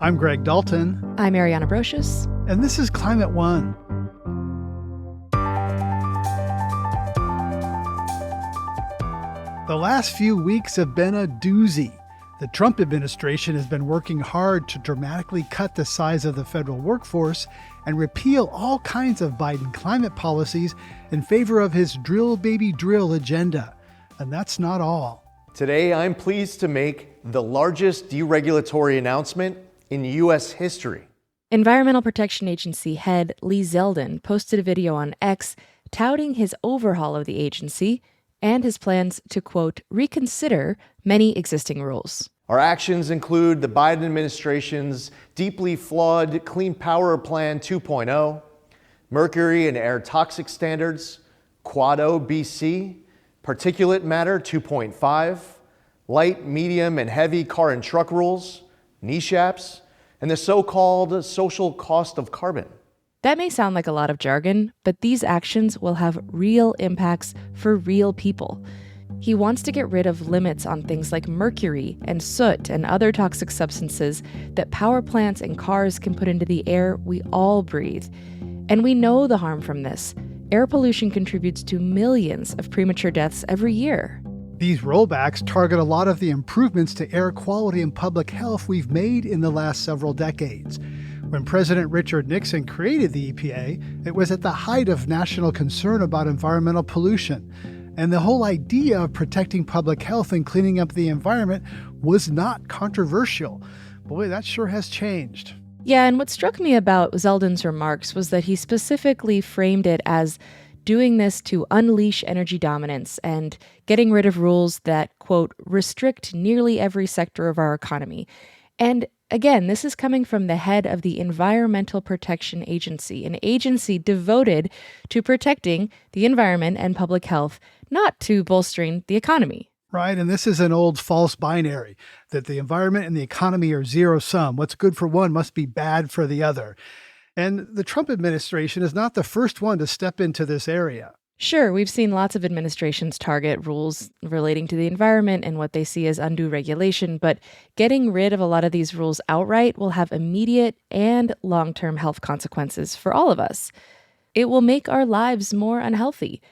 I'm Greg Dalton. I'm Ariana Brocious. And this is Climate One. The last few weeks have been a doozy. The Trump administration has been working hard to dramatically cut the size of the federal workforce and repeal all kinds of Biden climate policies in favor of his drill baby drill agenda. And that's not all. Today, I'm pleased to make the largest deregulatory announcement in U.S. history. Environmental Protection Agency head Lee Zeldin posted a video on X touting his overhaul of the agency and his plans to, quote, reconsider many existing rules. Our actions include the Biden administration's deeply flawed Clean Power Plan 2.0, mercury and air toxic standards, Quad O BC, particulate matter 2.5, light, medium, and heavy car and truck rules, NESHAPs, and the so-called social cost of carbon. That may sound like a lot of jargon, but these actions will have real impacts for real people. He wants to get rid of limits on things like mercury and soot and other toxic substances that power plants and cars can put into the air we all breathe. And we know the harm from this. Air pollution contributes to millions of premature deaths every year. These rollbacks target a lot of the improvements to air quality and public health we've made in the last several decades. When President Richard Nixon created the EPA, it was at the height of national concern about environmental pollution. And the whole idea of protecting public health and cleaning up the environment was not controversial. Boy, that sure has changed. Yeah, and what struck me about Zeldin's remarks was that he specifically framed it as doing this to unleash energy dominance and getting rid of rules that, quote, restrict nearly every sector of our economy. And again, this is coming from the head of the Environmental Protection Agency, an agency devoted to protecting the environment and public health, not to bolstering the economy. Right, and this is an old false binary, that the environment and the economy are zero-sum. What's good for one must be bad for the other. And the Trump administration is not the first one to step into this area. Sure, we've seen lots of administrations target rules relating to the environment and what they see as undue regulation, but getting rid of a lot of these rules outright will have immediate and long-term health consequences for all of us. It will make our lives more unhealthy,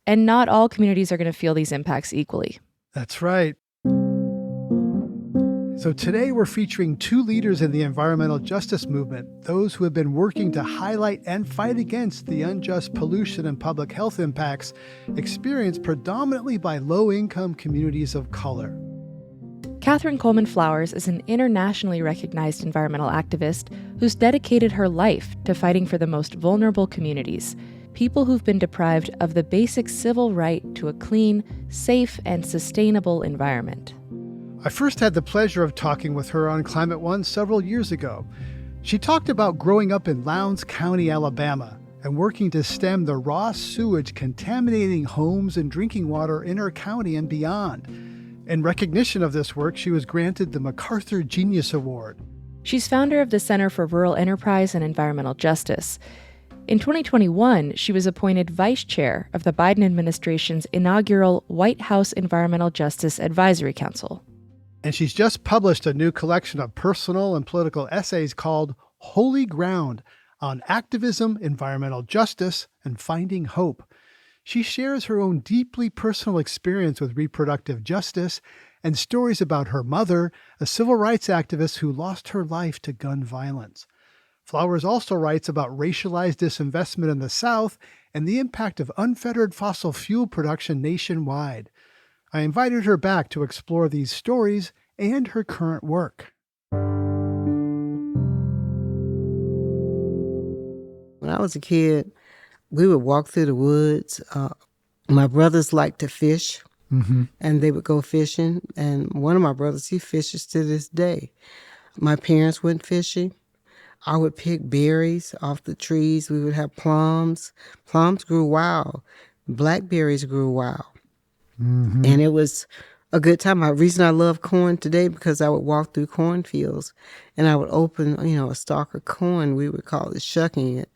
and not all communities are going to feel these impacts equally. That's right. So today we're featuring two leaders in the environmental justice movement, those who have been working to highlight and fight against the unjust pollution and public health impacts experienced predominantly by low-income communities of color. Coleman Flowers is an internationally recognized environmental activist who's dedicated her life to fighting for the most vulnerable communities, people who've been deprived of the basic civil right to a clean, safe, and sustainable environment. I first had the pleasure of talking with her on Climate One several years ago. She talked about growing up in Lowndes County, Alabama, and working to stem the raw sewage contaminating homes and drinking water in her county and beyond. In recognition of this work, she was granted the MacArthur Genius Award. She's founder of the Center for Rural Enterprise and Environmental Justice. In 2021, she was appointed vice chair of the Biden administration's inaugural White House Environmental Justice Advisory Council. And she's just published a new collection of personal and political essays called Holy Ground on activism, environmental justice, and finding hope. She shares her own deeply personal experience with reproductive justice and stories about her mother, a civil rights activist who lost her life to gun violence. Flowers also writes about racialized disinvestment in the South and the impact of unfettered fossil fuel production nationwide. I invited her back to explore these stories and her current work. When I was a kid, we would walk through the woods. My brothers liked to fish, and they would go fishing. And one of my brothers, he fishes to this day. My parents went fishing. I would pick berries off the trees. We would have plums. Plums grew wild. Blackberries grew wild. And it was a good time. The reason I love corn today, because I would walk through cornfields and I would open, a stalk of corn. We would call it shucking it.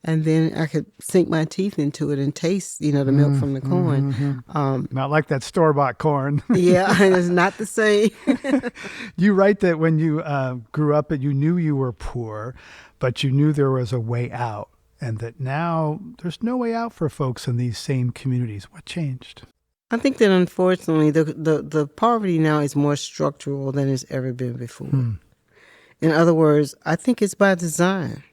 and then I could sink my teeth into it and taste, the milk from the corn. Not like that store-bought corn. Yeah, and it's not the same. You write that when you grew up, you knew you were poor, but you knew there was a way out, and that now there's no way out for folks in these same communities. What changed? I think that unfortunately the poverty now is more structural than it's ever been before. In other words, I think it's by design.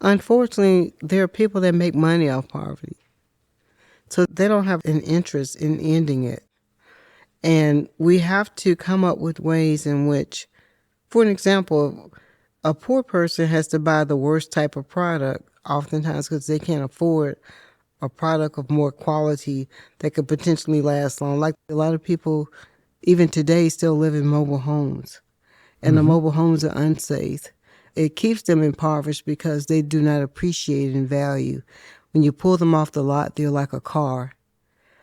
Unfortunately, there are people that make money off poverty. So they don't have an interest in ending it. And we have to come up with ways in which, for an example, a poor person has to buy the worst type of product, oftentimes because they can't afford a product of more quality that could potentially last long. Like a lot of people, even today, still live in mobile homes. And the mobile homes are unsafe. It keeps them impoverished because they do not appreciate and value. When you pull them off the lot, they're like a car.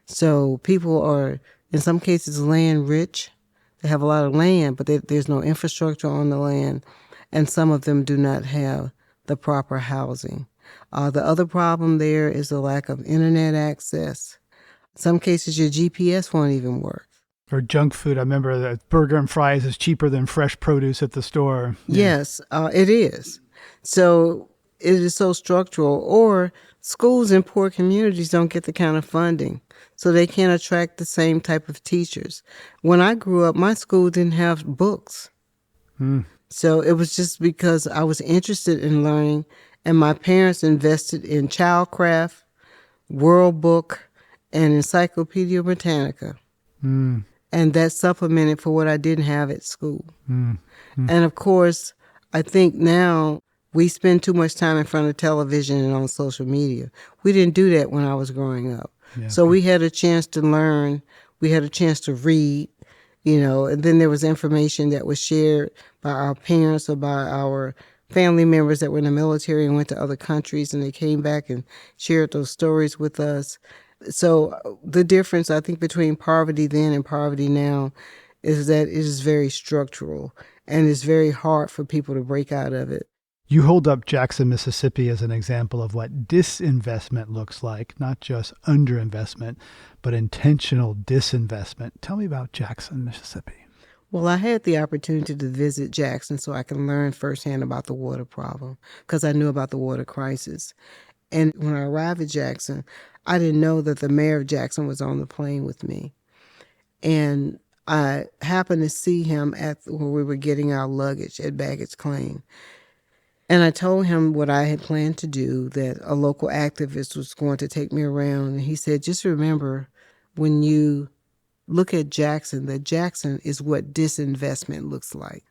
So people are, in some cases, land rich. They have a lot of land, but there's no infrastructure on the land. And some of them do not have the proper housing. The other problem there is the lack of internet access. In some cases, your GPS won't even work. Or junk food. I remember that burger and fries is cheaper than fresh produce at the store. Yes, it is. So it is so structural. Or schools in poor communities don't get the kind of funding, so they can't attract the same type of teachers. When I grew up, my school didn't have books. So it was just because I was interested in learning, and my parents invested in Childcraft, World Book, and Encyclopedia Britannica. And that supplemented for what I didn't have at school. And of course, I think now we spend too much time in front of television and on social media. We didn't do that when I was growing up. So we had a chance to learn. We had a chance to read, and then there was information that was shared by our parents or by our family members that were in the military and went to other countries, and they came back and shared those stories with us. So the difference, I think, between poverty then and poverty now is that it is very structural, and it's very hard for people to break out of it. You hold up Jackson, Mississippi as an example of what disinvestment looks like, not just underinvestment, but intentional disinvestment. Tell me about Jackson, Mississippi. Well, I had the opportunity to visit Jackson so I can learn firsthand about the water problem because I knew about the water crisis. And when I arrived at Jackson, I didn't know that the mayor of Jackson was on the plane with me. And I happened to see him at where we were getting our luggage at baggage claim. And I told him what I had planned to do, that a local activist was going to take me around. And he said, just remember, when you look at Jackson, that Jackson is what disinvestment looks like.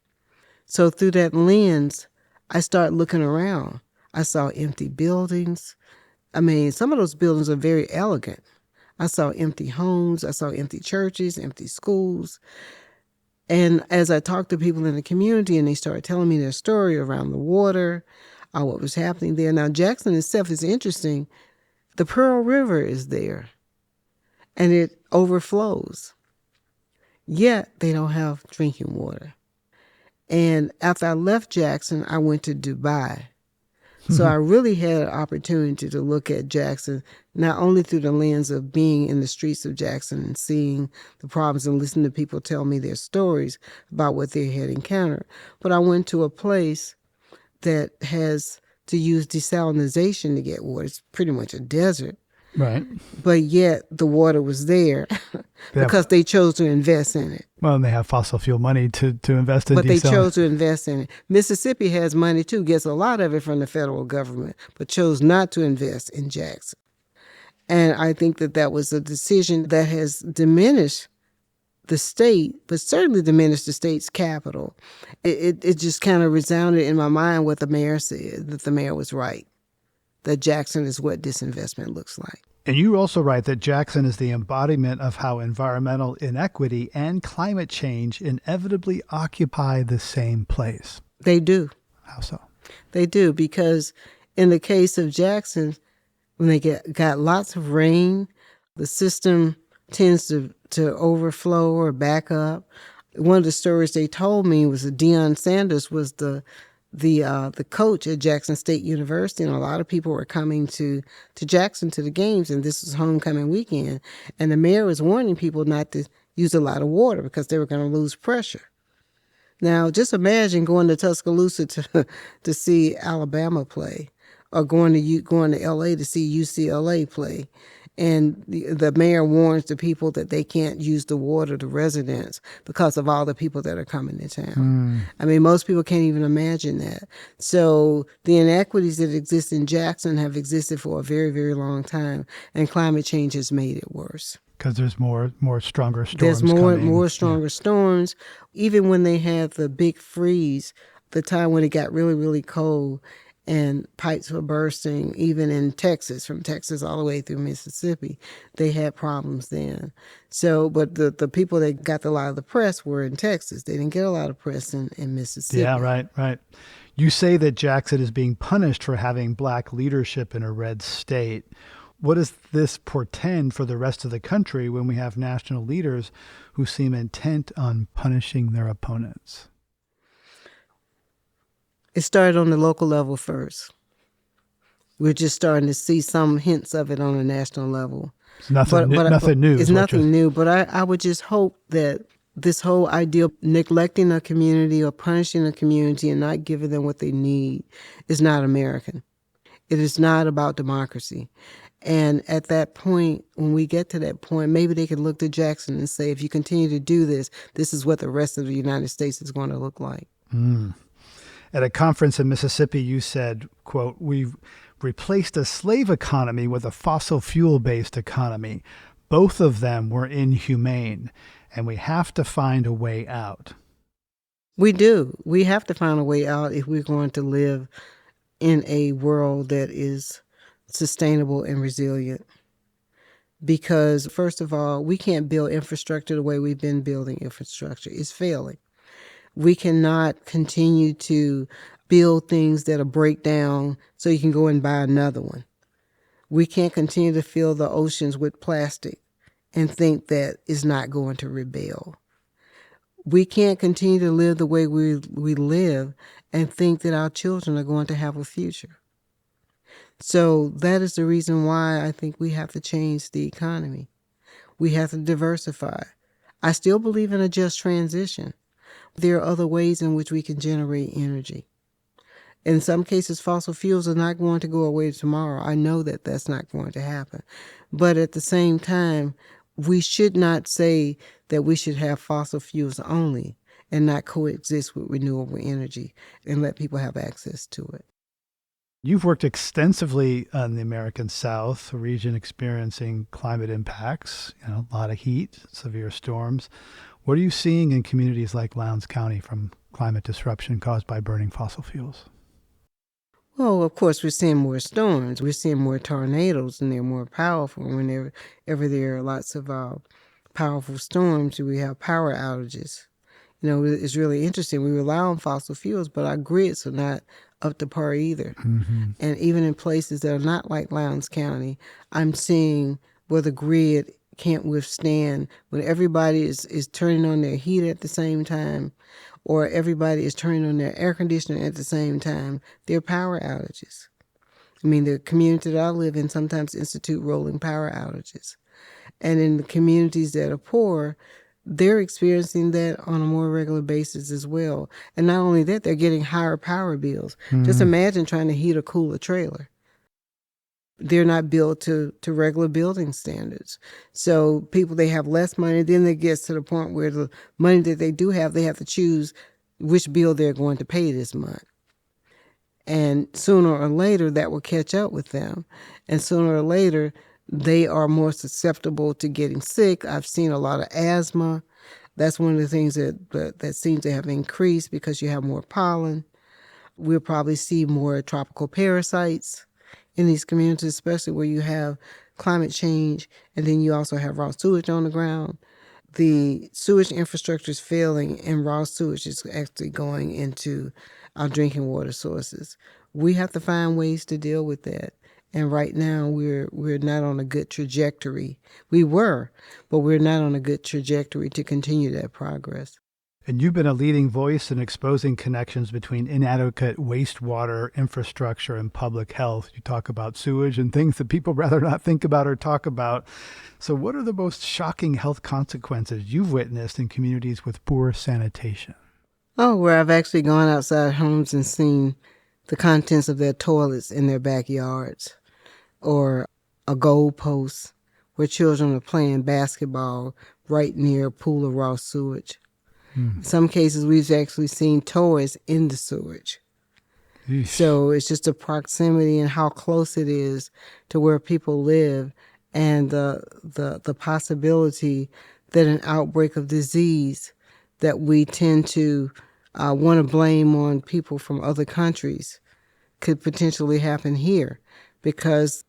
So through that lens, I started looking around. I saw empty buildings. I mean, some of those buildings are very elegant. I saw empty homes. I saw empty churches, empty schools. And as I talked to people in the community and they started telling me their story around the water, what was happening there. Now, Jackson itself is interesting. The Pearl River is there, and it overflows. Yet, they don't have drinking water. And after I left Jackson, I went to Dubai. So I really had an opportunity to look at Jackson, not only through the lens of being in the streets of Jackson and seeing the problems and listening to people tell me their stories about what they had encountered, but I went to a place that has to use desalination to get water. It's pretty much a desert. Right. But yet the water was there because they chose to invest in it. Well, and they have fossil fuel money to invest in But they desal. chose to invest in it. Mississippi has money too, gets a lot of it from the federal government, but chose not to invest in Jackson. And I think that that was a decision that has diminished the state, but certainly diminished the state's capital. It just kind of resounded in my mind what the mayor said, that the mayor was right, that Jackson is what disinvestment looks like. And you also write that Jackson is the embodiment of how environmental inequity and climate change inevitably occupy the same place. They do. How so? They do, because in the case of Jackson, when they got lots of rain, the system tends to overflow or back up. One of the stories they told me was that Deion Sanders was the the coach at Jackson State University, and a lot of people were coming to Jackson to the games, and this was homecoming weekend, and the mayor was warning people not to use a lot of water because they were going to lose pressure. Now, just imagine going to Tuscaloosa to see Alabama play, or going to L.A. to see UCLA play. And the mayor warns the people that they can't use the water, the residents, because of all the people that are coming to town. I mean, most people can't even imagine that. So the inequities that exist in Jackson have existed for a very, very long time, and climate change has made it worse. Because there's more stronger storms. There's coming. more stronger storms. Even when they had the big freeze, the time when it got really, really cold, and pipes were bursting, even in Texas, from Texas all the way through Mississippi, they had problems then. So, but the people that got a lot of the press were in Texas. They didn't get a lot of press in Mississippi. Yeah, right. You say that Jackson is being punished for having black leadership in a red state. What does this portend for the rest of the country when we have national leaders who seem intent on punishing their opponents? It started on the local level first. We're just starting to see some hints of it on a national level. It's nothing new. It's nothing new, but I would just hope that this whole idea of neglecting a community or punishing a community and not giving them what they need is not American. It is not about democracy. And at that point, when we get to that point, maybe they could look to Jackson and say, if you continue to do this, this is what the rest of the United States is going to look like. At a conference in Mississippi, you said, quote, "We've replaced a slave economy with a fossil fuel-based economy. Both of them were inhumane, and we have to find a way out." We do. We have to find a way out if we're going to live in a world that is sustainable and resilient. Because, first of all, we can't build infrastructure the way we've been building infrastructure. It's failing. We cannot continue to build things that'll break down so you can go and buy another one. We can't continue to fill the oceans with plastic and think that it's not going to rebel. We can't continue to live the way we live and think that our children are going to have a future. So that is the reason why I think we have to change the economy. We have to diversify. I still believe in a just transition. There are other ways in which we can generate energy. In some cases, fossil fuels are not going to go away tomorrow. I know that that's not going to happen. But at the same time, we should not say that we should have fossil fuels only and not coexist with renewable energy and let people have access to it. You've worked extensively on the American South, a region experiencing climate impacts, a lot of heat, severe storms. What are you seeing in communities like Lowndes County from climate disruption caused by burning fossil fuels? Well, of course, we're seeing more storms. We're seeing more tornadoes, and they're more powerful. Whenever there are lots of powerful storms, we have power outages. It's really interesting. We rely on fossil fuels, but our grids are not up to par either. And even in places that are not like Lowndes County, I'm seeing where the grid can't withstand when everybody is turning on their heat at the same time, or everybody is turning on their air conditioner at the same time. There are power outages. I mean, the community that I live in sometimes institute rolling power outages. And in the communities that are poor, they're experiencing that on a more regular basis as well. And not only that, they're getting higher power bills. Just imagine trying to heat or cool a trailer. They're not built to regular building standards. So people, they have less money. Then it gets to the point where the money that they do have, they have to choose which bill they're going to pay this month. And sooner or later, that will catch up with them. And sooner or later, they are more susceptible to getting sick. I've seen a lot of asthma. That's one of the things that seems to have increased because you have more pollen. We'll probably see more tropical parasites in these communities, especially where you have climate change, and then you also have raw sewage on the ground. The sewage infrastructure is failing, and raw sewage is actually going into our drinking water sources. We have to find ways to deal with that. And right now, we're not on a good trajectory. We were, but we're not on a good trajectory to continue that progress. And you've been a leading voice in exposing connections between inadequate wastewater infrastructure and public health. You talk about sewage and things that people rather not think about or talk about. So what are the most shocking health consequences you've witnessed in communities with poor sanitation? Oh, where I've actually gone outside homes and seen the contents of their toilets in their backyards, or a goalpost where children are playing basketball right near a pool of raw sewage. In some cases, we've actually seen toys in the sewage. Yeesh. So it's just the proximity and how close it is to where people live, and the possibility that an outbreak of disease that we tend to want to blame on people from other countries could potentially happen here, because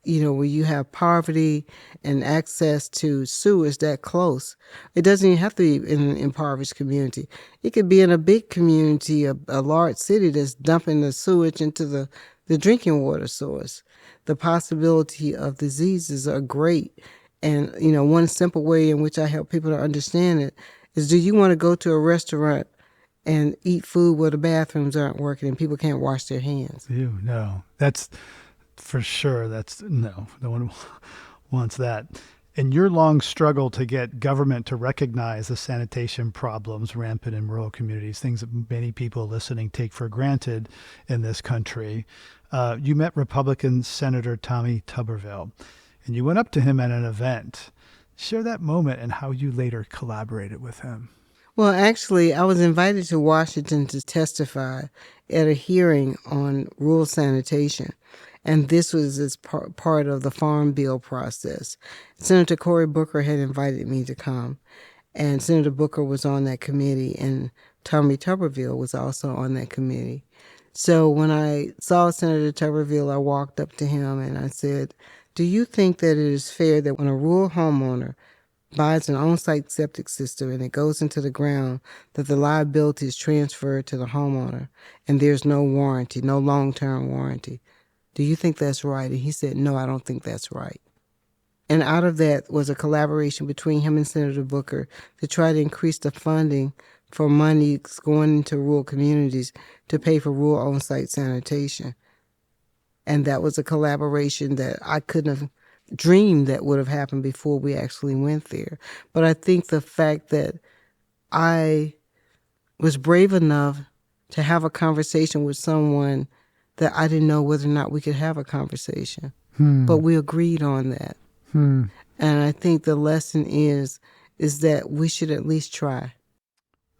where you have poverty and access to sewage that close, it doesn't even have to be in an impoverished community. It could be in a big community, a large city that's dumping the sewage into the drinking water source. The possibility of diseases are great. And, one simple way in which I help people to understand it is, do you want to go to a restaurant and eat food where the bathrooms aren't working and people can't wash their hands? Ew, no. That's for sure. No one wants that. In your long struggle to get government to recognize the sanitation problems rampant in rural communities, things that many people listening take for granted in this country, you met Republican Senator Tommy Tuberville, and you went up to him at an event. Share that moment and how you later collaborated with him. Well, actually, I was invited to Washington to testify at a hearing on rural sanitation. And this was as part of the Farm Bill process. Senator Cory Booker had invited me to come, and Senator Booker was on that committee, and Tommy Tuberville was also on that committee. So when I saw Senator Tuberville, I walked up to him and I said, "Do you think that it is fair that when a rural homeowner buys an on-site septic system and it goes into the ground, that the liability is transferred to the homeowner and there's no warranty, no long-term warranty? Do you think that's right?" And he said, "No, I don't think that's right." And out of that was a collaboration between him and Senator Booker to try to increase the funding for money going into rural communities to pay for rural on-site sanitation. And that was a collaboration that I couldn't have dreamed that would have happened before we actually went there. But I think the fact that I was brave enough to have a conversation with someone that I didn't know whether or not we could have a conversation. But we agreed on that. And I think the lesson is that we should at least try.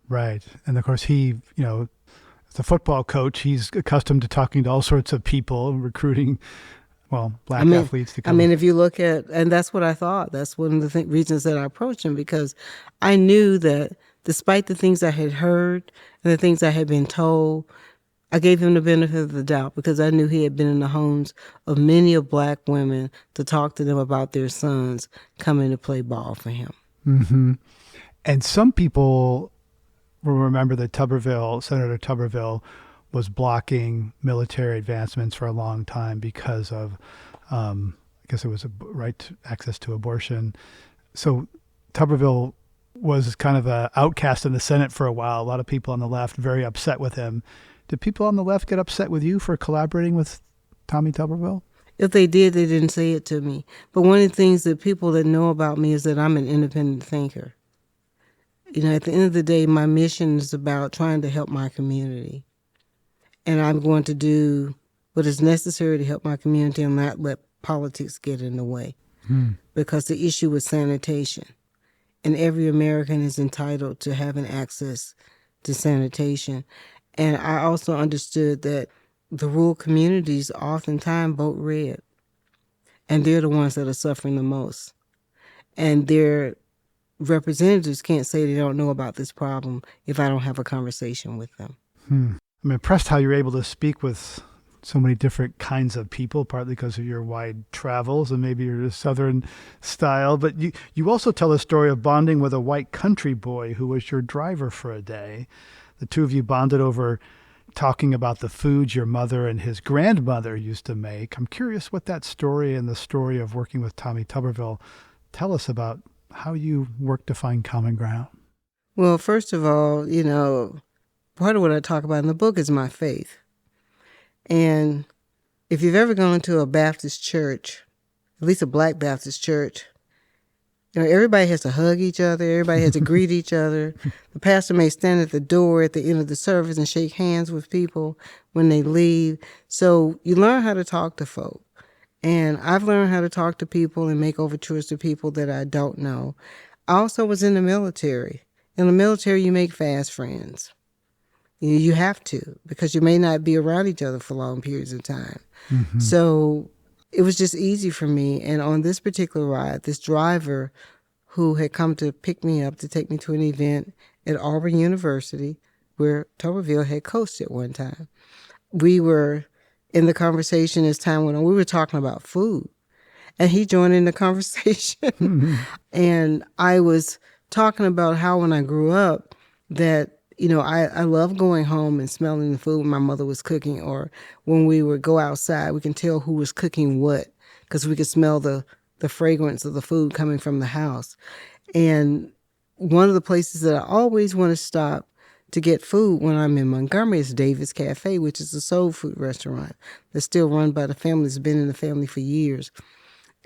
Right. And of course, he, as a football coach, he's accustomed to talking to all sorts of people, recruiting, black athletes to come. If you look at, and that's what I thought. That's one of the reasons that I approached him, because I knew that despite the things I had heard and the things I had been told, I gave him the benefit of the doubt, because I knew he had been in the homes of many of black women to talk to them about their sons coming to play ball for him. Mm-hmm. And some people will remember that Senator Tuberville was blocking military advancements for a long time because of, I guess it was a right to access to abortion. So Tuberville was kind of an outcast in the Senate for a while. A lot of people on the left very upset with him. Did people on the left get upset with you for collaborating with Tommy Tuberville? If they did, they didn't say it to me. But one of the things that people that know about me is that I'm an independent thinker. At the end of the day, my mission is about trying to help my community. And I'm going to do what is necessary to help my community and not let politics get in the way. Because the issue is sanitation. And every American is entitled to having access to sanitation. And I also understood that the rural communities oftentimes vote red. And they're the ones that are suffering the most. And their representatives can't say they don't know about this problem if I don't have a conversation with them. I'm impressed how you're able to speak with so many different kinds of people, partly because of your wide travels and maybe your Southern style. But you also tell a story of bonding with a white country boy who was your driver for a day. The two of you bonded over talking about the foods your mother and his grandmother used to make. I'm curious what that story and the story of working with Tommy Tuberville tell us about how you work to find common ground. Well, first of all, part of what I talk about in the book is my faith. And if you've ever gone to a Baptist church, at least a Black Baptist church, everybody has to hug each other. Everybody has to greet each other. The pastor may stand at the door at the end of the service and shake hands with people when they leave. So you learn how to talk to folk. And I've learned how to talk to people and make overtures to people that I don't know. I also was in the military. In the military, you make fast friends. You have to, because you may not be around each other for long periods of time. Mm-hmm. So it was just easy for me. And on this particular ride, this driver who had come to pick me up to take me to an event at Auburn University, where Tuberville had coached at one time, we were in the conversation as time went on. We were talking about food, and he joined in the conversation. Mm-hmm. And I was talking about how when I grew up that, I love going home and smelling the food my mother was cooking, or when we would go outside, we can tell who was cooking what because we could smell the fragrance of the food coming from the house. And one of the places that I always want to stop to get food when I'm in Montgomery is David's Cafe, which is a soul food restaurant that's still run by the family. It's been in the family for years.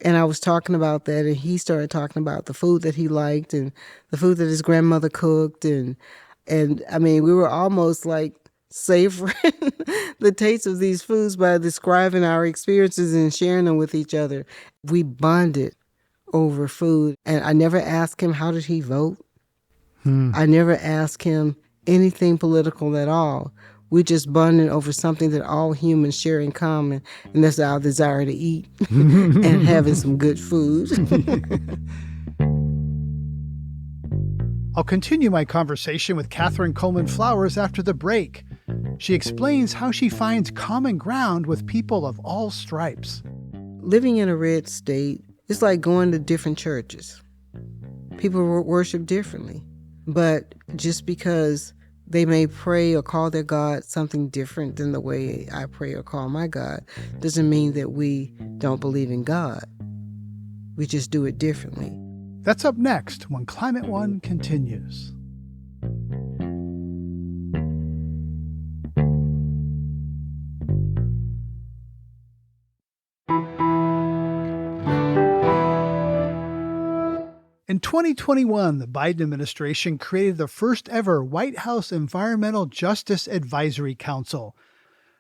And I was talking about that, and he started talking about the food that he liked and the food that his grandmother cooked. And I mean, we were almost like savoring the taste of these foods by describing our experiences and sharing them with each other. We bonded over food. And I never asked him, how did he vote? I never asked him anything political at all. We just bonded over something that all humans share in common, and that's our desire to eat and having some good food. I'll continue my conversation with Catherine Coleman Flowers after the break. She explains how she finds common ground with people of all stripes. Living in a red state is like going to different churches. People worship differently, but just because they may pray or call their God something different than the way I pray or call my God doesn't mean that we don't believe in God. We just do it differently. That's up next when Climate One continues. In 2021, the Biden administration created the first ever White House Environmental Justice Advisory Council.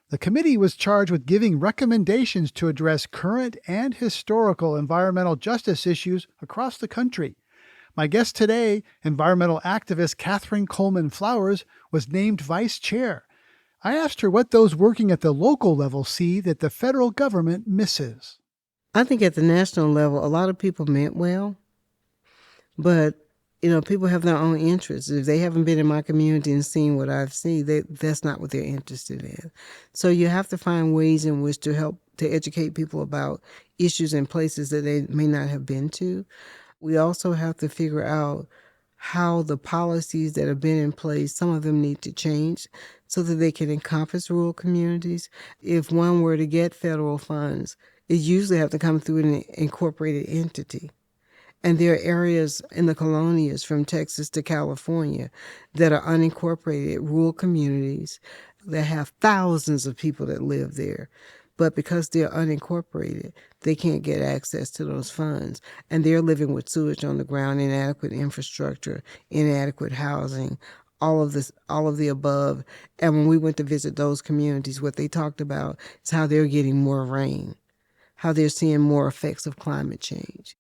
The committee was charged with giving recommendations to address current and historical environmental justice issues across the country. My guest today, environmental activist Catherine Coleman Flowers, was named vice chair. I asked her what those working at the local level see that the federal government misses. I think at the national level, a lot of people meant well. But, people have their own interests. If they haven't been in my community and seen what I've seen, that's not what they're interested in. So you have to find ways in which to help to educate people about issues and places that they may not have been to. We also have to figure out how the policies that have been in place, some of them need to change so that they can encompass rural communities. If one were to get federal funds, it usually have to come through an incorporated entity. And there are areas in the colonias from Texas to California that are unincorporated rural communities that have thousands of people that live there. But because they're unincorporated, they can't get access to those funds. And they're living with sewage on the ground, inadequate infrastructure, inadequate housing, all of the above. And when we went to visit those communities, what they talked about is how they're getting more rain, how they're seeing more effects of climate change.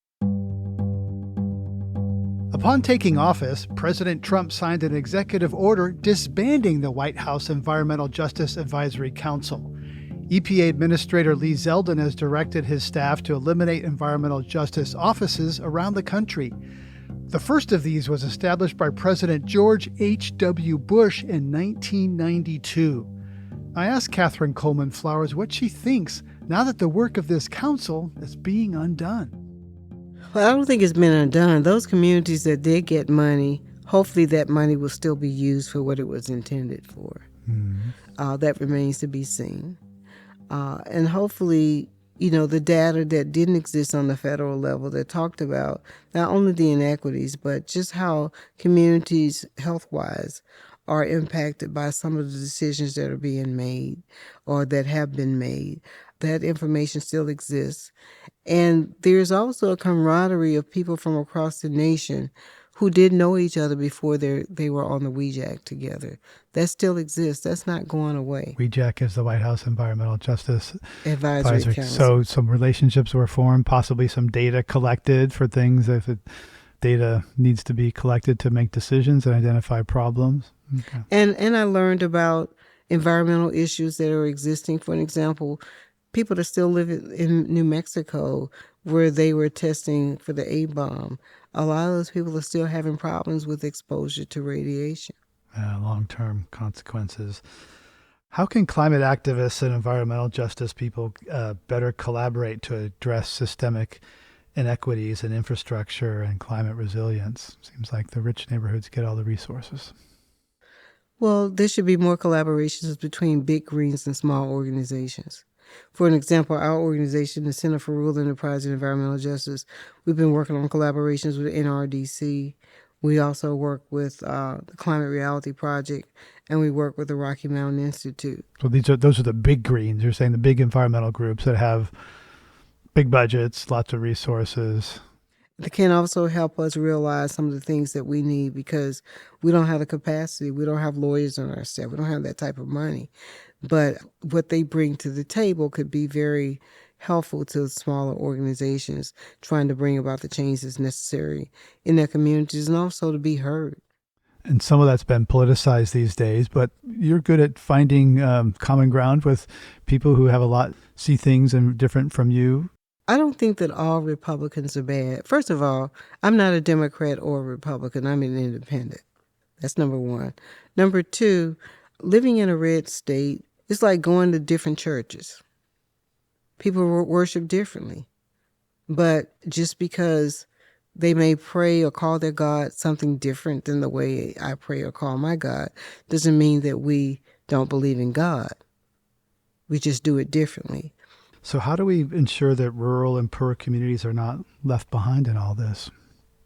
Upon taking office, President Trump signed an executive order disbanding the White House Environmental Justice Advisory Council. EPA Administrator Lee Zeldin has directed his staff to eliminate environmental justice offices around the country. The first of these was established by President George H.W. Bush in 1992. I asked Catherine Coleman Flowers what she thinks now that the work of this council is being undone. Well, I don't think it's been undone. Those communities that did get money, hopefully that money will still be used for what it was intended for. Mm-hmm. That remains to be seen. And hopefully The data that didn't exist on the federal level that talked about not only the inequities, but just how communities, health-wise, are impacted by some of the decisions that are being made or that have been made. That information still exists. And there's also a camaraderie of people from across the nation who didn't know each other before they were on the WEJAC together. That still exists. That's not going away. WEJAC is the White House Environmental Justice Advisory Council. So some relationships were formed, possibly some data collected for things if data needs to be collected to make decisions and identify problems. Okay. And I learned about environmental issues that are existing. For an example, people that still live in New Mexico where they were testing for the A-bomb. A lot of those people are still having problems with exposure to radiation. Long-term consequences. How can climate activists and environmental justice people better collaborate to address systemic inequities in infrastructure and climate resilience? Seems like the rich neighborhoods get all the resources. Well, there should be more collaborations between big greens and small organizations. For an example, our organization, the Center for Rural Enterprise and Environmental Justice, we've been working on collaborations with NRDC. We also work with the Climate Reality Project, and we work with the Rocky Mountain Institute. So those are the big greens. You're saying the big environmental groups that have big budgets, lots of resources. They can also help us realize some of the things that we need because we don't have the capacity. We don't have lawyers on our staff. We don't have that type of money. But what they bring to the table could be very helpful to smaller organizations trying to bring about the changes necessary in their communities and also to be heard. And some of that's been politicized these days, but you're good at finding common ground with people who have see things and different from you. I don't think that all Republicans are bad. First of all, I'm not a Democrat or a Republican. I'm an independent. That's number one. Number two, living in a red state is like going to different churches. People worship differently. But just because they may pray or call their God something different than the way I pray or call my God doesn't mean that we don't believe in God. We just do it differently. So how do we ensure that rural and poor communities are not left behind in all this?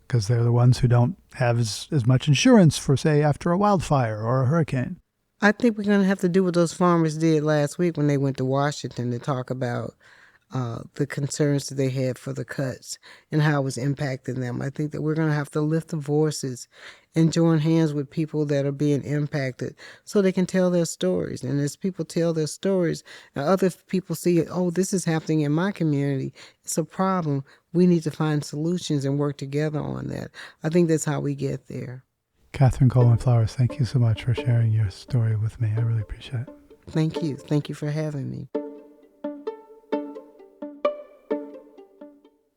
Because they're the ones who don't have as much insurance for, say, after a wildfire or a hurricane. I think we're going to have to do what those farmers did last week when they went to Washington to talk about the concerns that they had for the cuts and how it was impacting them. I think that we're going to have to lift the voices and join hands with people that are being impacted so they can tell their stories. And as people tell their stories and other people see, oh, this is happening in my community, it's a problem. We need to find solutions and work together on that. I think that's how we get there. Catherine Coleman Flowers, thank you so much for sharing your story with me. I really appreciate it. Thank you. Thank you for having me.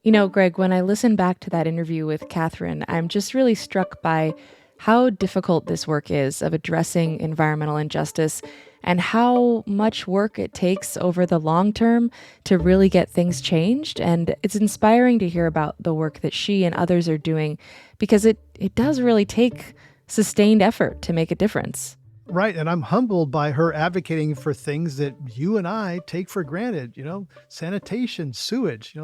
You know, Greg, when I listen back to that interview with Catherine, I'm just really struck by how difficult this work is of addressing environmental injustice and how much work it takes over the long term to really get things changed. And it's inspiring to hear about the work that she and others are doing because it does really take sustained effort to make a difference. Right. And I'm humbled by her advocating for things that you and I take for granted, sanitation, sewage,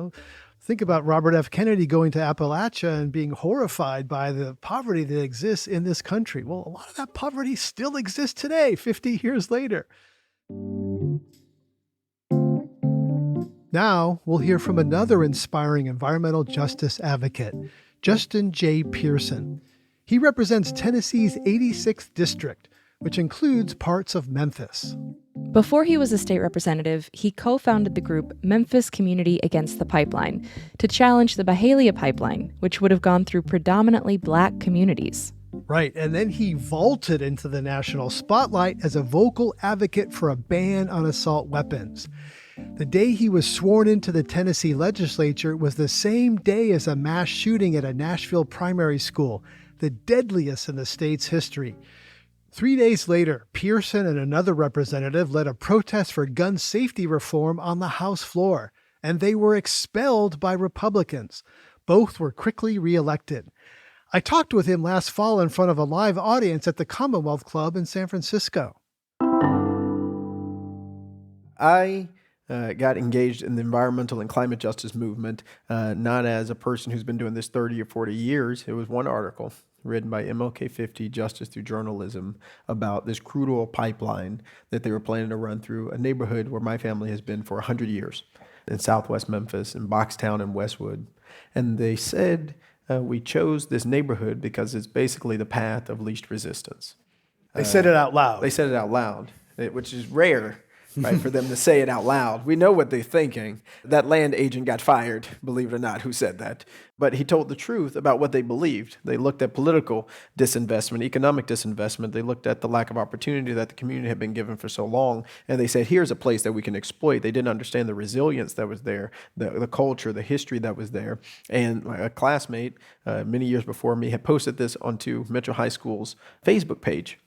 Think about Robert F. Kennedy going to Appalachia and being horrified by the poverty that exists in this country. Well, a lot of that poverty still exists today, 50 years later. Now, we'll hear from another inspiring environmental justice advocate, Justin J. Pearson. He represents Tennessee's 86th district, which includes parts of Memphis. Before he was a state representative, he co-founded the group Memphis Community Against the Pipeline to challenge the Byhalia pipeline, which would have gone through predominantly Black communities. Right, and then he vaulted into the national spotlight as a vocal advocate for a ban on assault weapons. The day he was sworn into the Tennessee legislature was the same day as a mass shooting at a Nashville primary school, the deadliest in the state's history. 3 days later, Pearson and another representative led a protest for gun safety reform on the House floor, and they were expelled by Republicans. Both were quickly reelected. I talked with him last fall in front of a live audience at the Commonwealth Club in San Francisco. I got engaged in the environmental and climate justice movement, not as a person who's been doing this 30 or 40 years. It was one article written by MLK 50, Justice Through Journalism, about this crude oil pipeline that they were planning to run through a neighborhood where my family has been for 100 years, in Southwest Memphis, in Boxtown and Westwood. And they said, we chose this neighborhood because it's basically the path of least resistance. They said it out loud. They said it out loud, which is rare, right, for them to say it out loud. We know what they're thinking. That land agent got fired, believe it or not, who said that. But he told the truth about what they believed. They looked at political disinvestment, economic disinvestment. They looked at the lack of opportunity that the community had been given for so long. And they said, here's a place that we can exploit. They didn't understand the resilience that was there, the culture, the history that was there. And a classmate, many years before me, had posted this onto Mitchell High School's Facebook page.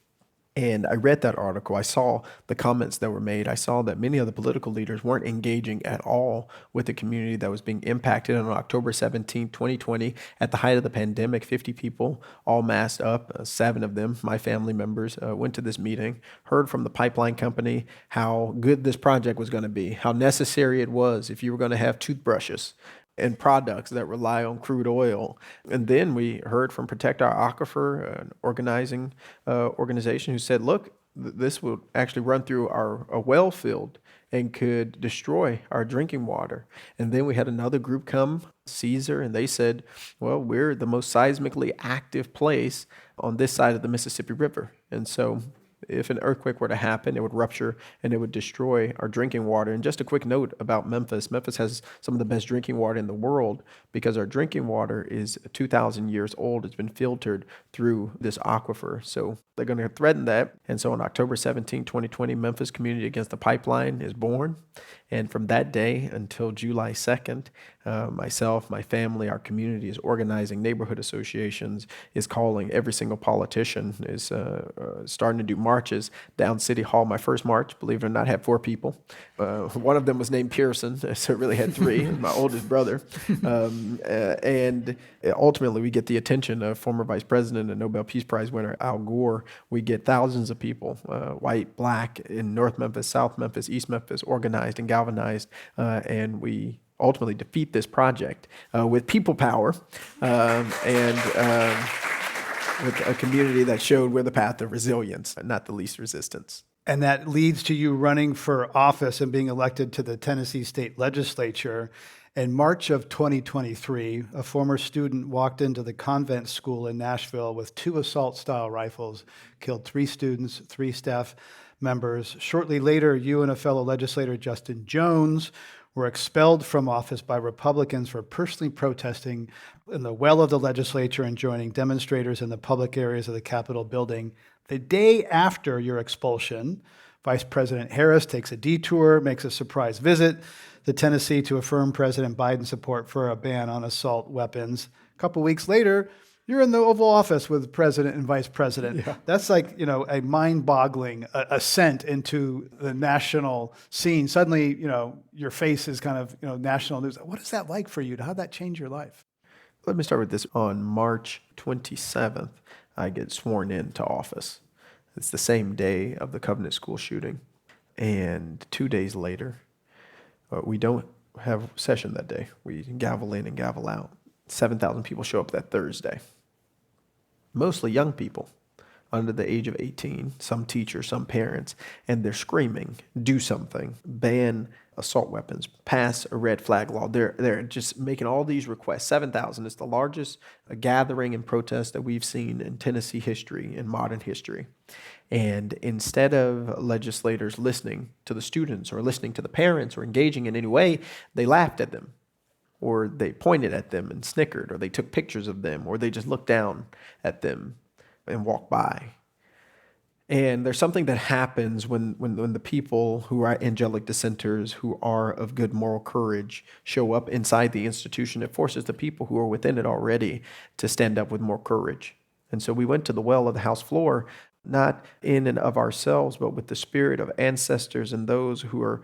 And I read that article. I saw the comments that were made. I saw that many of the political leaders weren't engaging at all with the community that was being impacted. On October 17, 2020, at the height of the pandemic, 50 people all masked up. 7 of them, my family members, went to this meeting, heard from the pipeline company how good this project was going to be, how necessary it was if you were going to have toothbrushes and products that rely on crude oil. And then we heard from Protect Our Aquifer, an organization who said, look, this will actually run through a well field and could destroy our drinking water. And then we had another group come, Caesar, and they said, well, we're the most seismically active place on this side of the Mississippi River. And so if an earthquake were to happen, it would rupture and it would destroy our drinking water. And just a quick note about Memphis. Memphis has some of the best drinking water in the world because our drinking water is 2,000 years old. It's been filtered through this aquifer. So they're going to threaten that. And so on October 17, 2020, Memphis Community Against the Pipeline is born. And from that day until July 2nd, myself, my family, our community is organizing neighborhood associations, is calling every single politician, is starting to do marches down City Hall. My first march, believe it or not, had 4 people. One of them was named Pearson, so it really had 3, my oldest brother. And ultimately, we get the attention of former Vice President and Nobel Peace Prize winner Al Gore. We get thousands of people, white, black, in North Memphis, South Memphis, East Memphis, organized and galvanized, and we ultimately defeat this project with people power and with a community that showed we're the path of resilience, not the least resistance. And that leads to you running for office and being elected to the Tennessee State Legislature. In March of 2023, a former student walked into the convent school in Nashville with 2 assault-style rifles, killed 3 students, 3 staff members. Shortly later, you and a fellow legislator, Justin Jones, were expelled from office by Republicans for personally protesting in the well of the legislature and joining demonstrators in the public areas of the Capitol building. The day after your expulsion, Vice President Harris takes a detour, makes a surprise visit to Tennessee to affirm President Biden's support for a ban on assault weapons. A couple weeks later, you're in the Oval Office with President and Vice President. Yeah. That's like, a mind-boggling ascent into the national scene. Suddenly, your face is kind of, national news. What is that like for you? How did that change your life? Let me start with this. On March 27th, I get sworn into office. It's the same day of the Covenant School shooting. And 2 days later, we don't have session that day. We gavel in and gavel out. 7,000 people show up that Thursday. Mostly young people under the age of 18, some teachers, some parents, and they're screaming, do something, ban assault weapons, pass a red flag law. They're just making all these requests. 7,000 is the largest gathering and protest that we've seen in Tennessee history, in modern history. And instead of legislators listening to the students or listening to the parents or engaging in any way, they laughed at them, or they pointed at them and snickered, or they took pictures of them, or they just looked down at them and walked by. And there's something that happens when the people who are angelic dissenters, who are of good moral courage, show up inside the institution. It forces the people who are within it already to stand up with more courage. And so we went to the well of the House floor, not in and of ourselves, but with the spirit of ancestors and those who are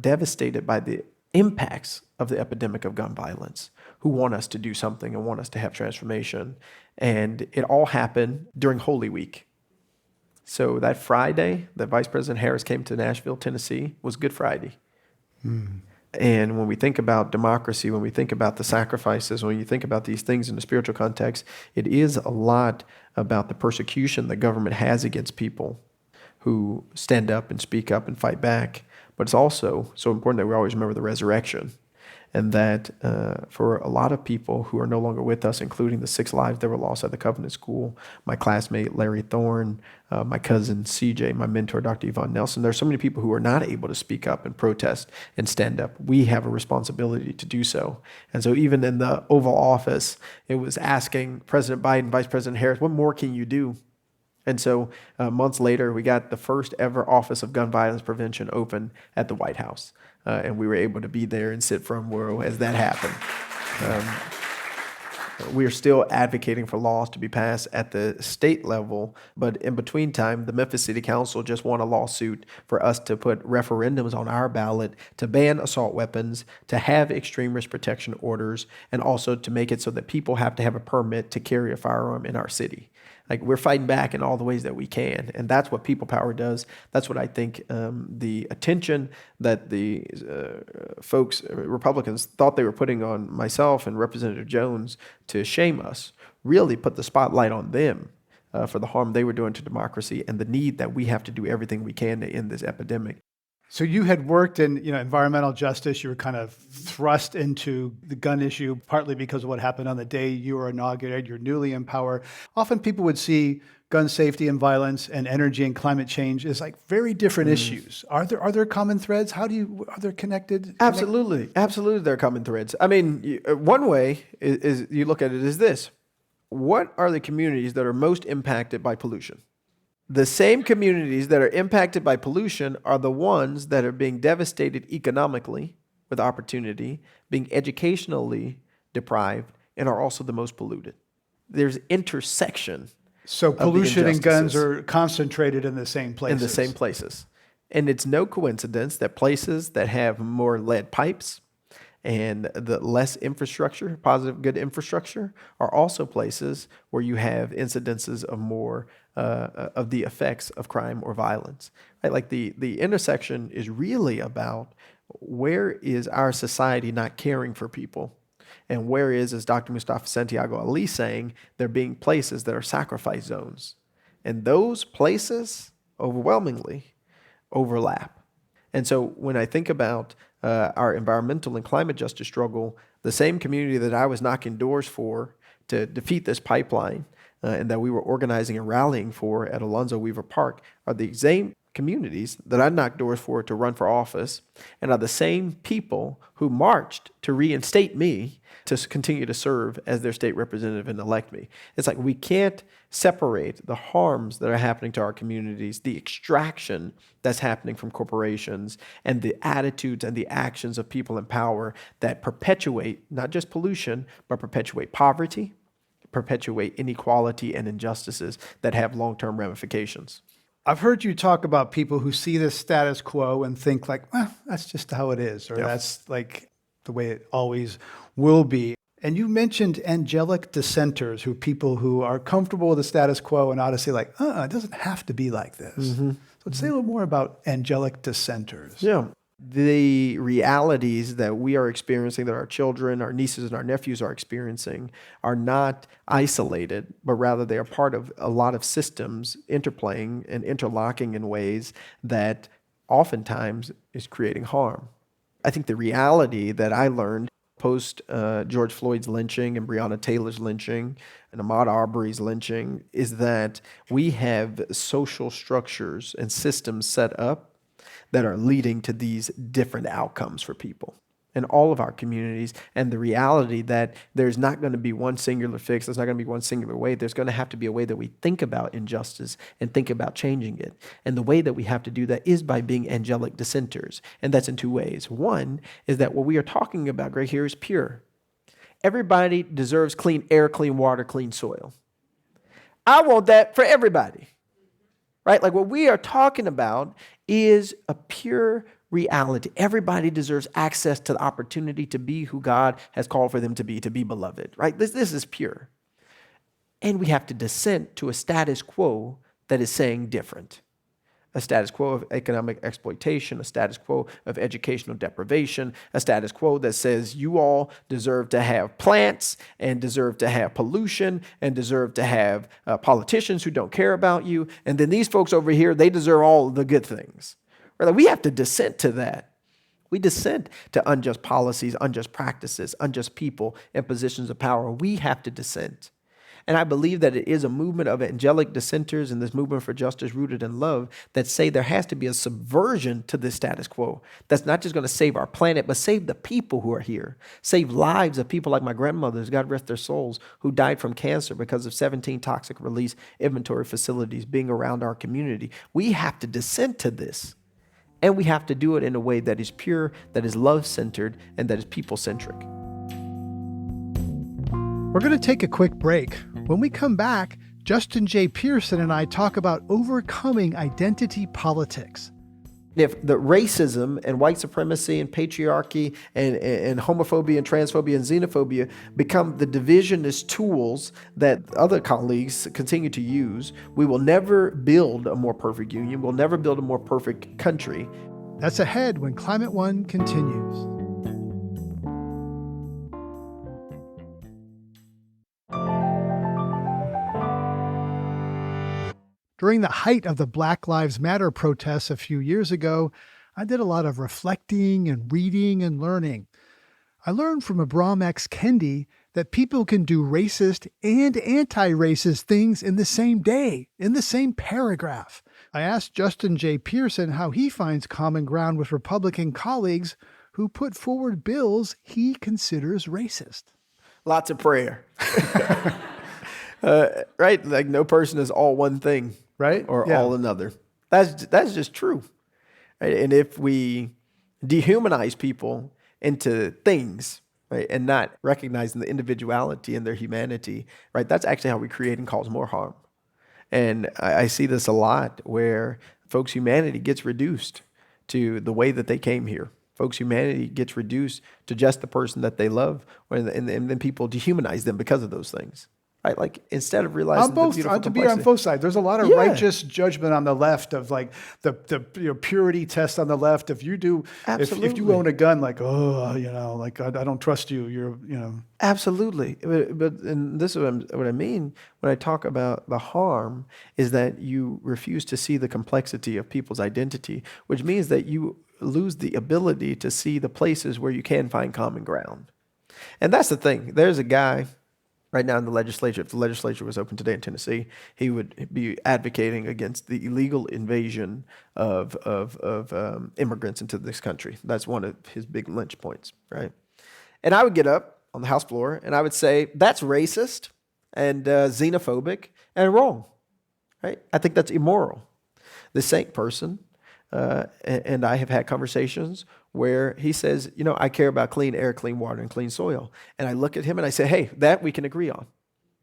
devastated by the impacts of the epidemic of gun violence, who want us to do something and want us to have transformation. And it all happened during Holy Week. So that Friday that Vice President Harris came to Nashville, Tennessee, was Good Friday. And when we think about democracy, when we think about the sacrifices, when you think about these things in the spiritual context, it is a lot about the persecution the government has against people who stand up and speak up and fight back. But it's also so important that we always remember the resurrection. And that for a lot of people who are no longer with us, including the 6 lives that were lost at the Covenant School, my classmate Larry Thorne, my cousin CJ, my mentor Dr. Yvonne Nelson, there are so many people who are not able to speak up and protest and stand up. We have a responsibility to do so. And so even in the Oval Office, it was asking President Biden, Vice President Harris, what more can you do? And so months later, we got the first ever Office of Gun Violence Prevention open at the White House. And we were able to be there and sit front row as that happened. We are still advocating for laws to be passed at the state level, but in between time, the Memphis City Council just won a lawsuit for us to put referendums on our ballot to ban assault weapons, to have extreme risk protection orders, and also to make it so that people have to have a permit to carry a firearm in our city. Like, we're fighting back in all the ways that we can, and that's what people power does. That's what I think the attention that the folks, Republicans, thought they were putting on myself and Representative Jones to shame us, really put the spotlight on them for the harm they were doing to democracy and the need that we have to do everything we can to end this epidemic. So you had worked in, environmental justice. You were kind of thrust into the gun issue, partly because of what happened on the day you were inaugurated. You're newly in power. Often people would see gun safety and violence and energy and climate change as like very different issues. Are there common threads? Are they connected? Absolutely. There are common threads. I mean, one way is you look at it as this. What are the communities that are most impacted by pollution? The same communities that are impacted by pollution are the ones that are being devastated economically with opportunity, being educationally deprived, and are also the most polluted. There's intersection. So pollution and guns are concentrated in the same places. In the same places. And it's no coincidence that places that have more lead pipes and the less infrastructure, positive, good infrastructure, are also places where you have incidences of more of the effects of crime or violence. Right? Like the intersection is really about where is our society not caring for people, and where is, as Dr. Mustafa Santiago Ali saying, there being places that are sacrifice zones, and those places overwhelmingly overlap. And so when I think about our environmental and climate justice struggle, the same community that I was knocking doors for to defeat this pipeline and that we were organizing and rallying for at Alonzo Weaver Park are the same communities that I knocked doors for to run for office, and are the same people who marched to reinstate me to continue to serve as their state representative and elect me. It's like we can't separate the harms that are happening to our communities, the extraction that's happening from corporations, and the attitudes and the actions of people in power that perpetuate not just pollution, but perpetuate poverty, perpetuate inequality and injustices that have long-term ramifications. I've heard you talk about people who see the status quo and think like, well, that's just how it is, or that's like the way it always will be. And you mentioned angelic dissenters, people who are comfortable with the status quo and ought to say like, it doesn't have to be like this. So say a little more about angelic dissenters. Yeah. The realities that we are experiencing, that our children, our nieces, and our nephews are experiencing are not isolated, but rather they are part of a lot of systems interplaying and interlocking in ways that oftentimes is creating harm. I think the reality that I learned post George Floyd's lynching and Breonna Taylor's lynching and Ahmaud Arbery's lynching is that we have social structures and systems set up that are leading to these different outcomes for people in all of our communities, and the reality that there's not going to be one singular fix, there's not going to be one singular way, there's going to have to be a way that we think about injustice and think about changing it. And the way that we have to do that is by being angelic dissenters, and that's in two ways. One is that what we are talking about right here is pure. Everybody deserves clean air, clean water, clean soil. I want that for everybody. Right? Like what we are talking about is a pure reality. Everybody deserves access to the opportunity to be who God has called for them to be beloved. Right? This is pure. And we have to dissent to a status quo that is saying different. a status quo of economic exploitation, a status quo of educational deprivation, a status quo that says you all deserve to have plants and deserve to have pollution and deserve to have politicians who don't care about you. And then these folks over here, they deserve all the good things. Right? We have to dissent to that. We dissent to unjust policies, unjust practices, unjust people in positions of power. We have to dissent. And I believe that it is a movement of angelic dissenters in this movement for justice rooted in love that say there has to be a subversion to this status quo that's not just going to save our planet, but save the people who are here, save lives of people like my grandmothers, God rest their souls, who died from cancer because of 17 toxic release inventory facilities being around our community. We have to dissent to this, and we have to do it in a way that is pure, that is love-centered, and that is people-centric. We're going to take a quick break. When we come back, Justin J. Pearson and I talk about overcoming identity politics. If the racism and white supremacy and patriarchy and homophobia and transphobia and xenophobia become the divisionist tools that other colleagues continue to use, we will never build a more perfect union. We'll never build a more perfect country. That's ahead when Climate One continues. During the height of the Black Lives Matter protests a few years ago, I did a lot of reflecting and reading and learning. I learned from Abram X. Kendi that people can do racist and anti-racist things in the same day, in the same paragraph. I asked Justin J. Pearson how he finds common ground with Republican colleagues who put forward bills he considers racist. Lots of prayer. Right? Like no person is all one thing, right? Or Yeah. all another. That's just true. Right? And if we dehumanize people into things, right, and not recognizing the individuality and their humanity, right, that's actually how we create and cause more harm. And I see this a lot where folks' humanity gets reduced to the way that they came here. Folks' humanity gets reduced to just the person that they love, and then people dehumanize them because of those things. Right, like instead of realizing the beautiful to be on complexity. both sides. There's a lot of Yeah. righteous judgment on the left of like the purity test on the left. If you do, if you Absolutely. own a gun, like like I don't trust you. Absolutely, but and this is what I mean when I talk about the harm is that you refuse to see the complexity of people's identity, which means that you lose the ability to see the places where you can find common ground. And that's the thing. There's a guy right now in the legislature. If the legislature was open today in Tennessee, he would be advocating against the illegal invasion of immigrants into this country. That's one of his big lynch points, right? And I would get up on the House floor and I would say, that's racist and xenophobic and wrong, right? I think that's immoral. The same person and I have had conversations where he says, I care about clean air, clean water, and clean soil. And I look at him and I say, hey, that we can agree on.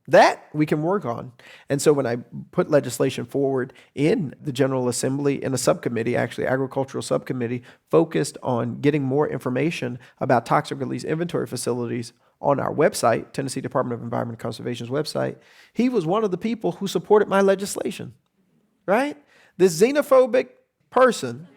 That we can work on. And so when I put legislation forward in the General Assembly in a subcommittee, actually agricultural subcommittee, focused on getting more information about toxic release inventory facilities on our website, Tennessee Department of Environment and Conservation's website, he was one of the people who supported my legislation, right? This xenophobic person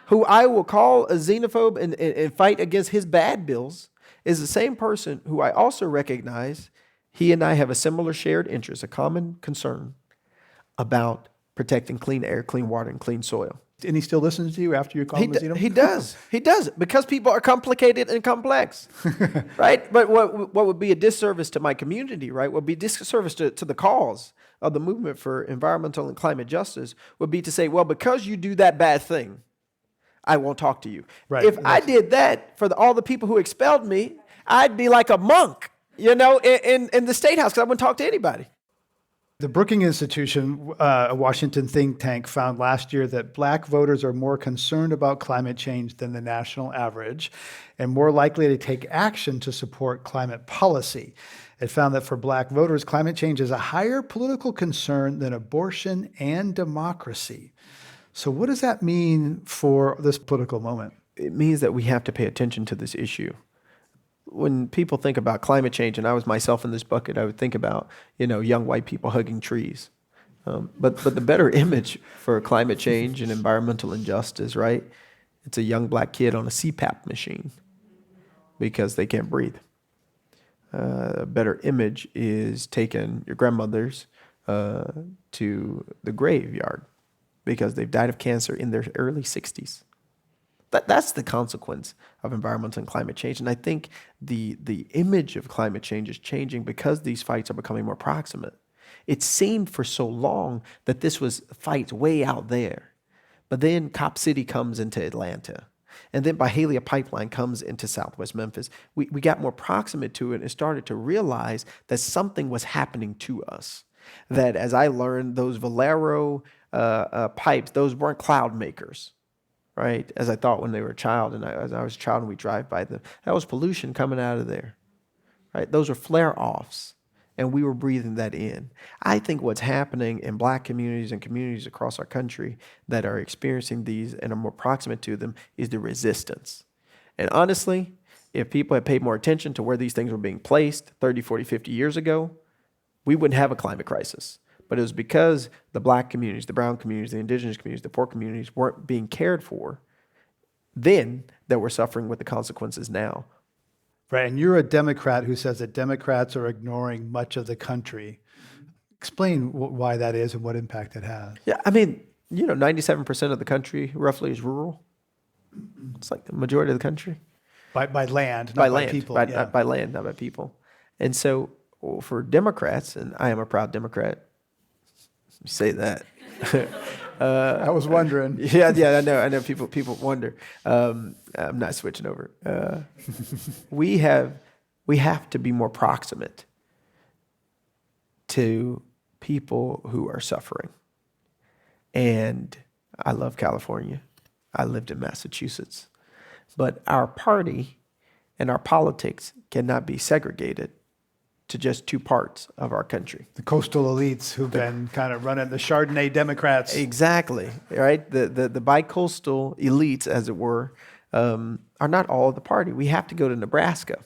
who I will call a xenophobe and fight against his bad bills is the same person who I also recognize he and I have a similar shared interest, a common concern about protecting clean air, clean water, and clean soil. And he still listens to you after you call him a xenophobe? He does. He does. Because people are complicated and complex, right? But what would be a disservice to my community, right, would be disservice to the cause of the movement for environmental and climate justice would be to say, well, because you do that bad thing, I won't talk to you. Right. If I did that for all the people who expelled me, I'd be like a monk, in the State House because I wouldn't talk to anybody. The Brookings Institution, a Washington think tank, found last year that Black voters are more concerned about climate change than the national average and more likely to take action to support climate policy. It found that for Black voters, climate change is a higher political concern than abortion and democracy. So what does that mean for this political moment? It means that we have to pay attention to this issue. When people think about climate change, and I was myself in this bucket, I would think about, young white people hugging trees. But the better image for climate change and environmental injustice, right? It's a young black kid on a CPAP machine because they can't breathe. A better image is taking your grandmothers to the graveyard because they've died of cancer in their early 60s. That's the consequence of environmental and climate change. And I think the image of climate change is changing because these fights are becoming more proximate. It seemed for so long that this was fights way out there. But then Cop City comes into Atlanta. And then Byhalia Pipeline comes into Southwest Memphis. We got more proximate to it and started to realize that something was happening to us. That as I learned, those Valero pipes, those weren't cloud makers, right? As I thought when they were a child, and as I was a child and we drive by them, that was pollution coming out of there, right? Those are flare-offs, and we were breathing that in. I think what's happening in black communities and communities across our country that are experiencing these and are more proximate to them is the resistance. And honestly, if people had paid more attention to where these things were being placed 30, 40, 50 years ago, we wouldn't have a climate crisis. But it was because the black communities, the brown communities, the indigenous communities, the poor communities weren't being cared for then that we're suffering with the consequences now. Right. And you're a Democrat who says that Democrats are ignoring much of the country. Explain why that is and what impact it has. Yeah, I mean, 97% of the country roughly is rural. It's like the majority of the country. By land, not by people. By land, not by people. And so for Democrats, and I am a proud Democrat, you say that. I was wondering. Yeah, I know. People wonder. I'm not switching over. We have to be more proximate to people who are suffering. And I love California. I lived in Massachusetts. But our party and our politics cannot be segregated to just two parts of our country. The coastal elites who've been kind of running the Chardonnay Democrats. Exactly, right? The bi-coastal elites, as it were, are not all of the party. We have to go to Nebraska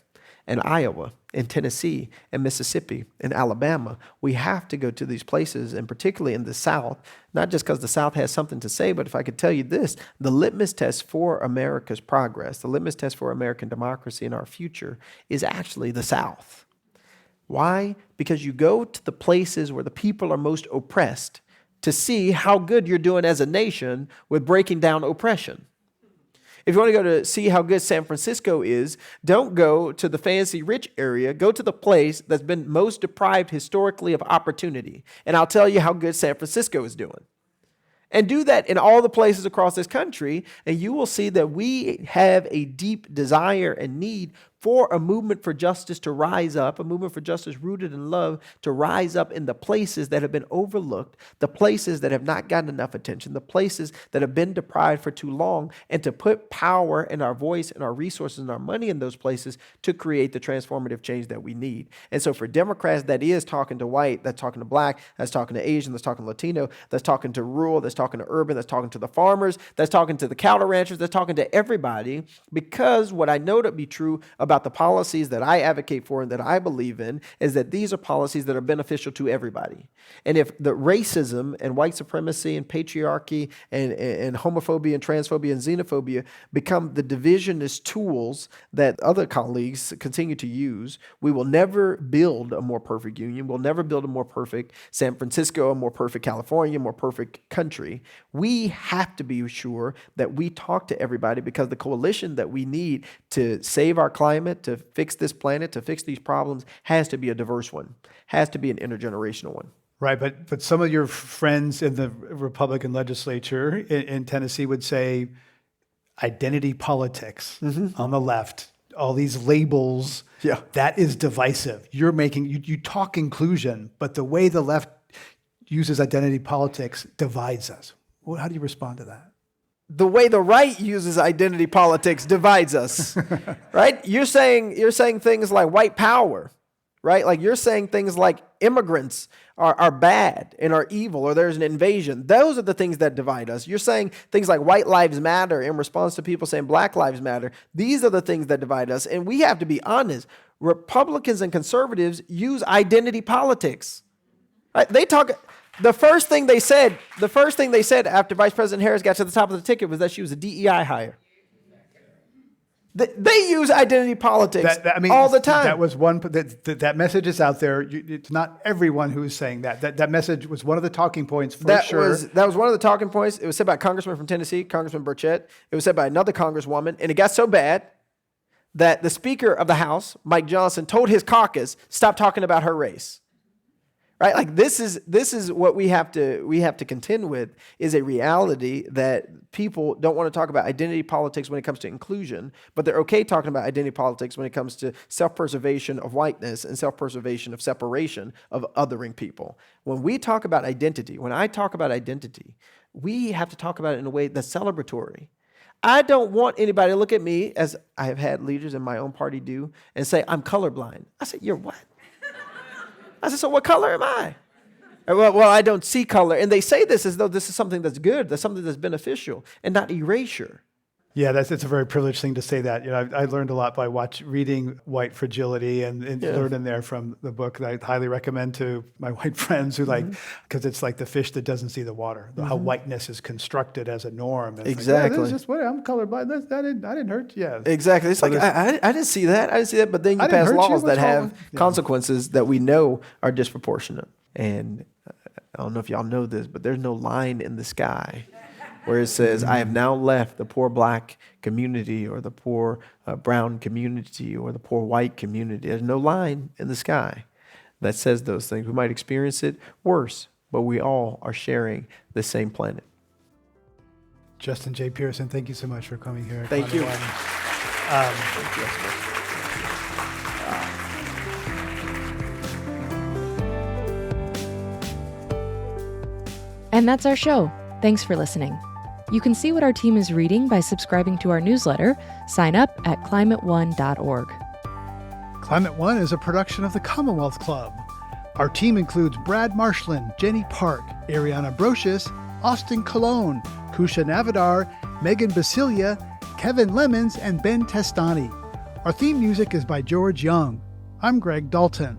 and Iowa and Tennessee and Mississippi and Alabama. We have to go to these places, and particularly in the South, not just because the South has something to say, but if I could tell you this, the litmus test for America's progress, the litmus test for American democracy and our future is actually the South. Why? Because you go to the places where the people are most oppressed to see how good you're doing as a nation with breaking down oppression. If you want to go to see how good San Francisco is, don't go to the fancy rich area. Go to the place that's been most deprived historically of opportunity. And I'll tell you how good San Francisco is doing. And do that in all the places across this country, and you will see that we have a deep desire and need for a movement for justice to rise up, a movement for justice rooted in love to rise up in the places that have been overlooked, the places that have not gotten enough attention, the places that have been deprived for too long, and to put power and our voice and our resources and our money in those places to create the transformative change that we need. And so for Democrats, that is talking to white, that's talking to black, that's talking to Asian, that's talking to Latino, that's talking to rural, that's talking to urban, that's talking to the farmers, that's talking to the cattle ranchers, that's talking to everybody, because what I know to be true about the policies that I advocate for and that I believe in is that these are policies that are beneficial to everybody. And if the racism and white supremacy and patriarchy and homophobia and transphobia and xenophobia become the divisionist tools that other colleagues continue to use, we will never build a more perfect union. We'll never build a more perfect San Francisco, a more perfect California, a more perfect country. We have to be sure that we talk to everybody, because the coalition that we need to save our climate, to fix this planet, to fix these problems, has to be a diverse one, has to be an intergenerational one. Right, but some of your friends in the Republican legislature in Tennessee would say identity politics on the left, all these labels, that is divisive. You're making, you talk inclusion, but the way the left uses identity politics divides us. Well, how do you respond to that? The way the right uses identity politics divides us, right? You're saying things like white power, right? Like you're saying things like immigrants are bad and are evil, or there's an invasion. Those are the things that divide us. You're saying things like white lives matter in response to people saying black lives matter. These are the things that divide us. And we have to be honest. Republicans and conservatives use identity politics. Right? They talk The first thing they said after Vice President Harris got to the top of the ticket was that she was a DEI hire. They use identity politics all the time. That was one. That message is out there. It's not everyone who is saying that. That message was one of the talking points for sure. That was one of the talking points. It was said by a congressman from Tennessee, Congressman Burchett. It was said by another congresswoman, and it got so bad that the Speaker of the House, Mike Johnson, told his caucus, "Stop talking about her race." Right? Like this is what we have to contend with, is a reality that people don't want to talk about identity politics when it comes to inclusion, but they're okay talking about identity politics when it comes to self-preservation of whiteness and self-preservation of separation of othering people. When we talk about identity, when I talk about identity, we have to talk about it in a way that's celebratory. I don't want anybody to look at me, as I have had leaders in my own party do, and say, "I'm colorblind." I said, "You're what?" I said, "So what color am I?" Well, I don't see color. And they say this as though this is something that's good, that's something that's beneficial, and not erasure. Yeah, it's a very privileged thing to say that. You know, I learned a lot by reading White Fragility and learning there from the book that I highly recommend to my white friends who because it's like the fish that doesn't see the water, how whiteness is constructed as a norm. And Exactly. Like, just what I'm colorblind. I didn't hurt you. Yeah. Exactly. It's like, I didn't see that. I didn't see that. But then you pass laws that have consequences that we know are disproportionate. And I don't know if y'all know this, but there's no line in the sky where it says, "I have now left the poor black community or the poor brown community or the poor white community." There's no line in the sky that says those things. We might experience it worse, but we all are sharing the same planet. Justin J. Pearson, thank you so much for coming here. Thank you. Thank you. And that's our show. Thanks for listening. You can see what our team is reading by subscribing to our newsletter. Sign up at climateone.org. Climate One is a production of the Commonwealth Club. Our team includes Brad Marshland, Jenny Park, Ariana Brocious, Austin Colon, Kusha Navadar, Megan Basilia, Kevin Lemons, and Ben Testani. Our theme music is by George Young. I'm Greg Dalton.